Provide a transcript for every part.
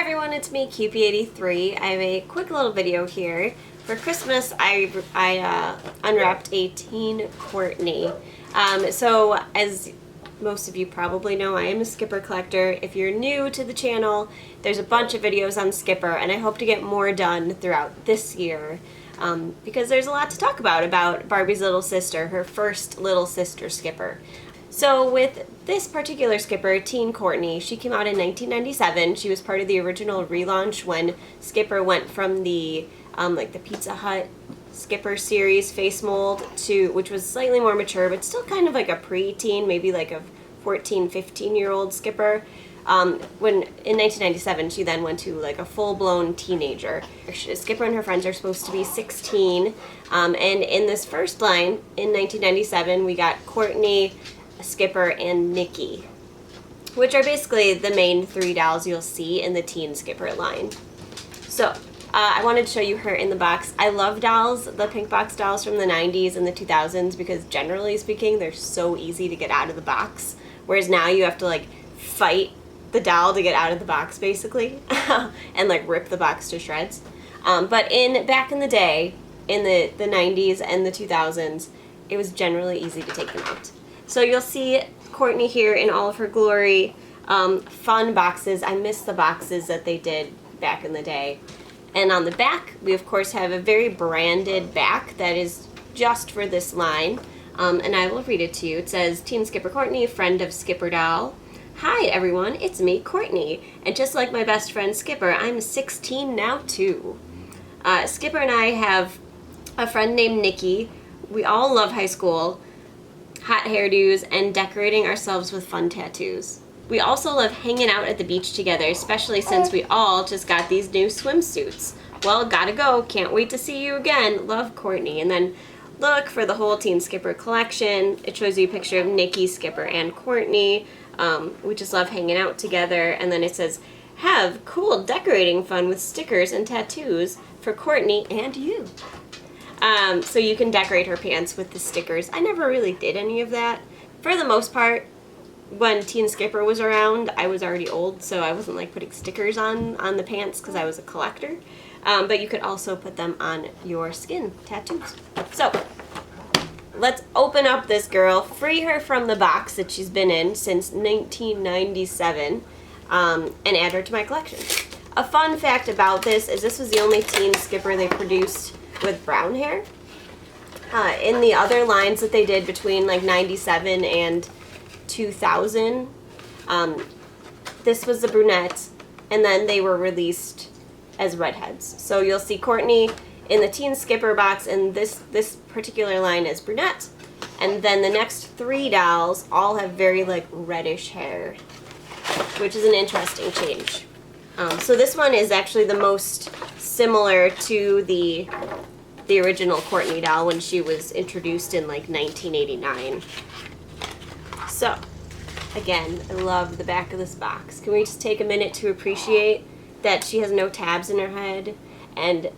everyone, it's me, QP83. I have a quick little video here. For Christmas, I unwrapped a Teen Courtney. So as most of you probably know, I am a Skipper collector. If you're new to the channel, there's a bunch of videos on Skipper, and I hope to get more done throughout this year. Because there's a lot to talk about Barbie's little sister, her first little sister Skipper. So with this particular Skipper, Teen Courtney, she came out in 1997. She was part of the original relaunch when Skipper went from the like the Pizza Hut Skipper series face mold to, which was slightly more mature, but still kind of like a pre-teen, maybe like a 14, 15-year-old Skipper. When in 1997, she then went to like a full-blown teenager. Skipper and her friends are supposed to be 16, and in this first line in 1997, we got Courtney, Skipper, and Nikki, which are basically the main three dolls you'll see in the Teen Skipper line. So I wanted to show you her in the box. I love dolls, the pink box dolls from the 90s and the 2000s, because generally speaking, they're so easy to get out of the box, whereas now you have to like fight the doll to get out of the box basically and like rip the box to shreds. But back in the day, in the 90s and the 2000s, it was generally easy to take them out. So you'll see Courtney here in all of her glory. Fun boxes. I miss the boxes that they did back in the day. And on the back, we of course have a very branded back that is just for this line. And I will read it to you. It says, Teen Skipper Courtney, friend of Skipper Doll. Hi everyone, it's me, Courtney. And just like my best friend Skipper, I'm 16 now too. Skipper and I have a friend named Nikki. We all love high school, hot hairdos, and decorating ourselves with fun tattoos. We also love hanging out at the beach together, especially since we all just got these new swimsuits. Well, gotta go. Can't wait to see you again. Love, Courtney. And then look for the whole Teen Skipper collection. It shows you a picture of Nikki, Skipper, and Courtney. We just love hanging out together. And then it says, have cool decorating fun with stickers and tattoos for Courtney and you. So you can decorate her pants with the stickers. I never really did any of that. For the most part, when Teen Skipper was around, I was already old, so I wasn't like putting stickers on the pants because I was a collector. But you could also put them on your skin, tattoos. So let's open up this girl, free her from the box that she's been in since 1997, and add her to my collection. A fun fact about this is this was the only Teen Skipper they produced with brown hair. In the other lines that they did between like 97 and 2000, this was the brunette, and then they were released as redheads. So you'll see Courtney in the Teen Skipper box, and this particular line is brunette, and then the next three dolls all have very like reddish hair, which is an interesting change. So this one is actually the most similar to the original Courtney doll when she was introduced in like 1989. So, again, I love the back of this box. Can we just take a minute to appreciate that she has no tabs in her head, and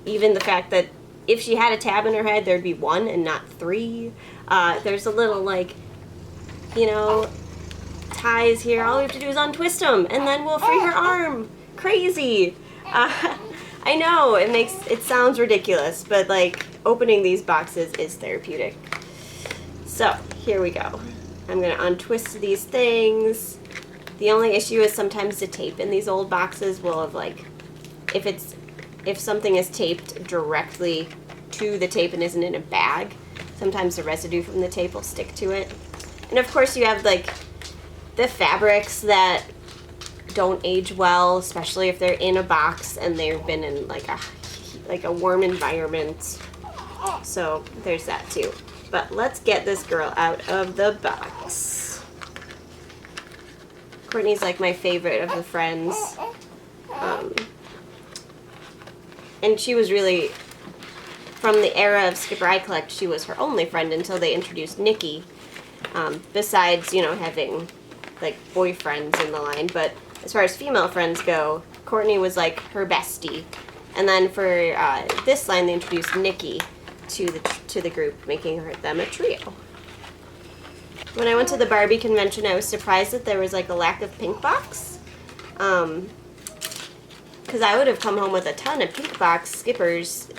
even the fact that if she had a tab in her head, there'd be one and not three. There's a little like, you know, ties here. All we have to do is untwist them, and then we'll free her arm. Crazy. I know, it sounds ridiculous, but like opening these boxes is therapeutic. So here we go. I'm gonna untwist these things. The only issue is sometimes the tape in these old boxes will have like, if something is taped directly to the tape and isn't in a bag, sometimes the residue from the tape will stick to it. And of course you have like the fabrics that don't age well, especially if they're in a box and they've been in like a warm environment. So there's that too. But let's get this girl out of the box. Courtney's like my favorite of the friends. And she was really, from the era of Skipper I Collect, she was her only friend until they introduced Nikki. Besides, you know, having like boyfriends in the line. But as far as female friends go, Courtney was like her bestie. And then for this line, they introduced Nikki to the group, making them a trio. When I went to the Barbie convention, I was surprised that there was like a lack of pink box. because I would have come home with a ton of pink box Skippers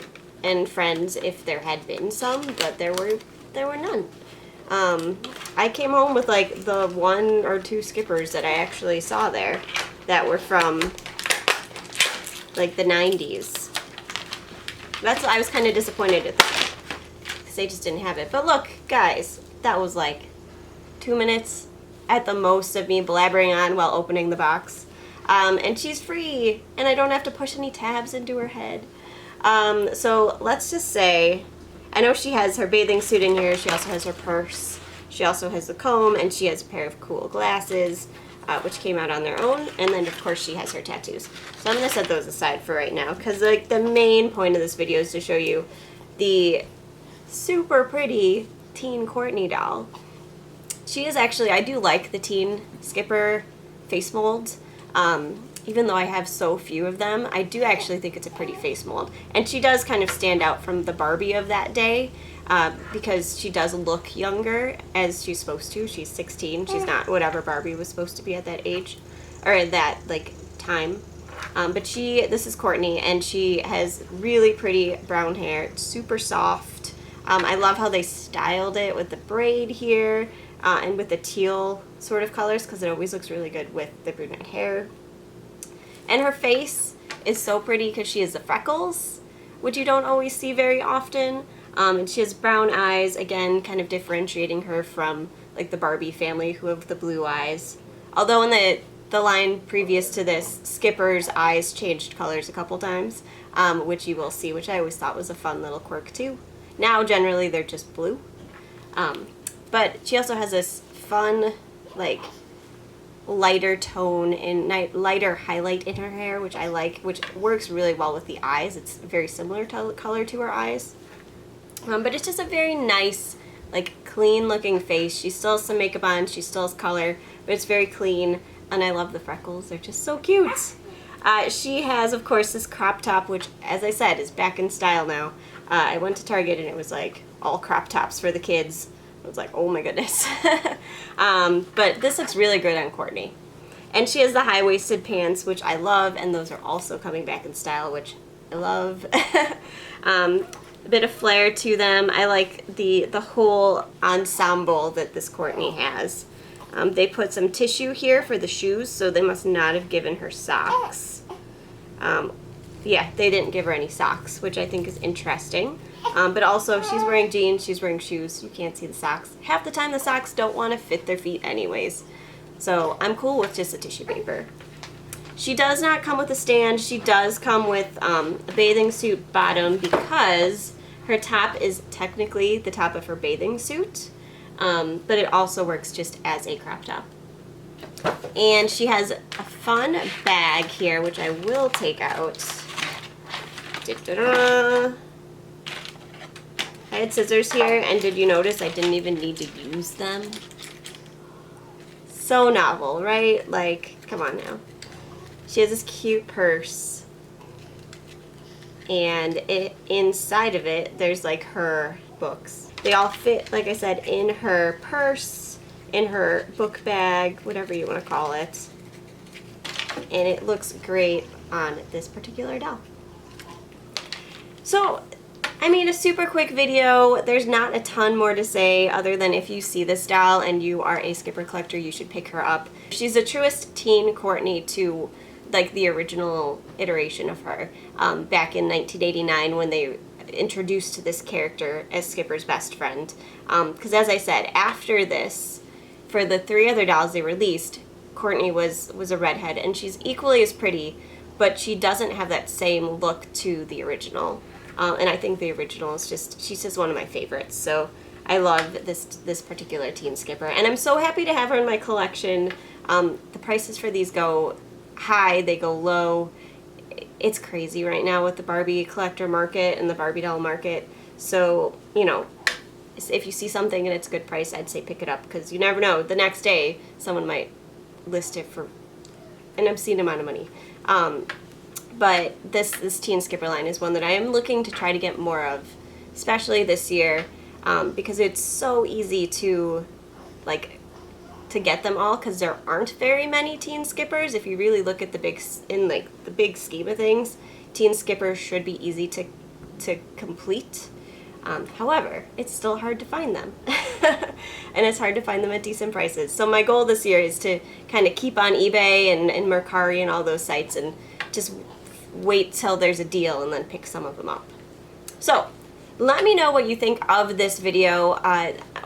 and Friends if there had been some, but there were none. I came home with like the 1 or 2 Skippers that I actually saw there that were from like the 90s. I was kind of disappointed at that because they just didn't have it. But look, guys, that was like 2 minutes at the most of me blabbering on while opening the box. And she's free, and I don't have to push any tabs into her head. So let's just say, I know she has her bathing suit in here, she also has her purse, she also has the comb, and she has a pair of cool glasses, which came out on their own, and then of course she has her tattoos. So I'm going to set those aside for right now, because like the main point of this video is to show you the super pretty Teen Courtney doll. She is actually, I do like the Teen Skipper face molds. Even though I have so few of them, I do actually think it's a pretty face mold. And she does kind of stand out from the Barbie of that day because she does look younger as she's supposed to. She's 16. She's not whatever Barbie was supposed to be at that age or at that like time. But this is Courtney, and she has really pretty brown hair. It's super soft. I love how they styled it with the braid here and with the teal sort of colors because it always looks really good with the brunette hair. And her face is so pretty because she has the freckles, which you don't always see very often. And she has brown eyes, again, kind of differentiating her from like the Barbie family who have the blue eyes. Although in the line previous to this, Skipper's eyes changed colors a couple times, which you will see, which I always thought was a fun little quirk too. Now, generally, they're just blue. But she also has this fun, like, lighter tone and lighter highlight in her hair, which I like, which works really well with the eyes. It's very similar color to her eyes. But it's just a very nice, like, clean-looking face. She still has some makeup on, she still has color, but it's very clean, and I love the freckles. They're just so cute. She has, of course, this crop top, which, as I said, is back in style now. I went to Target, and it was, like, all crop tops for the kids. I was like, oh my goodness. But this looks really good on Courtney. And she has the high-waisted pants, which I love, and those are also coming back in style, which I love. A bit of flair to them. I like the whole ensemble that this Courtney has. They put some tissue here for the shoes, so they must not have given her socks. Yeah, they didn't give her any socks, which I think is interesting. But also, she's wearing jeans, she's wearing shoes, you can't see the socks. Half the time the socks don't want to fit their feet anyways. So I'm cool with just the tissue paper. She does not come with a stand. She does come with a bathing suit bottom because her top is technically the top of her bathing suit. But it also works just as a crop top. And she has a fun bag here, which I will take out. Da-da-da. I had scissors here, and did you notice I didn't even need to use them? So novel, right? Like, come on now. She has this cute purse, and inside of it, there's like her books. They all fit, like I said, in her purse, in her book bag, whatever you want to call it. And it looks great on this particular doll. So, I made a super quick video. There's not a ton more to say other than if you see this doll and you are a Skipper collector, you should pick her up. She's the truest Teen Courtney to like the original iteration of her back in 1989 when they introduced this character as Skipper's best friend. Because as I said, after this, for the 3 other dolls they released, Courtney was a redhead, and she's equally as pretty, but she doesn't have that same look to the original. And I think the original is she's just one of my favorites. So I love this particular Teen Skipper. And I'm so happy to have her in my collection. The prices for these go high, they go low. It's crazy right now with the Barbie collector market and the Barbie doll market. So, you know, if you see something and it's a good price, I'd say pick it up, because you never know. The next day, someone might list it for an obscene amount of money. But this Teen Skipper line is one that I am looking to try to get more of, especially this year, because it's so easy to, like, to get them all because there aren't very many Teen Skippers. If you really look at the big scheme of things, Teen Skippers should be easy to complete. However, it's still hard to find them. And it's hard to find them at decent prices. So my goal this year is to kind of keep on eBay and Mercari and all those sites and just wait till there's a deal and then pick some of them up. So let me know what you think of this video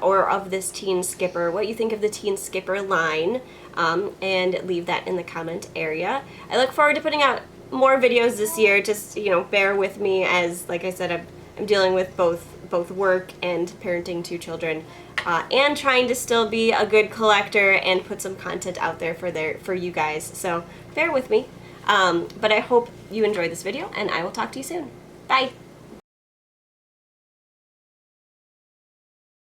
or of this Teen Skipper, what you think of the Teen Skipper line, and leave that in the comment area. I look forward to putting out more videos this year. Just, you know, bear with me as, like I said, I'm dealing with both work and parenting 2 children, and trying to still be a good collector and put some content out there for you guys. So bear with me. But I hope you enjoyed this video, and I will talk to you soon. Bye!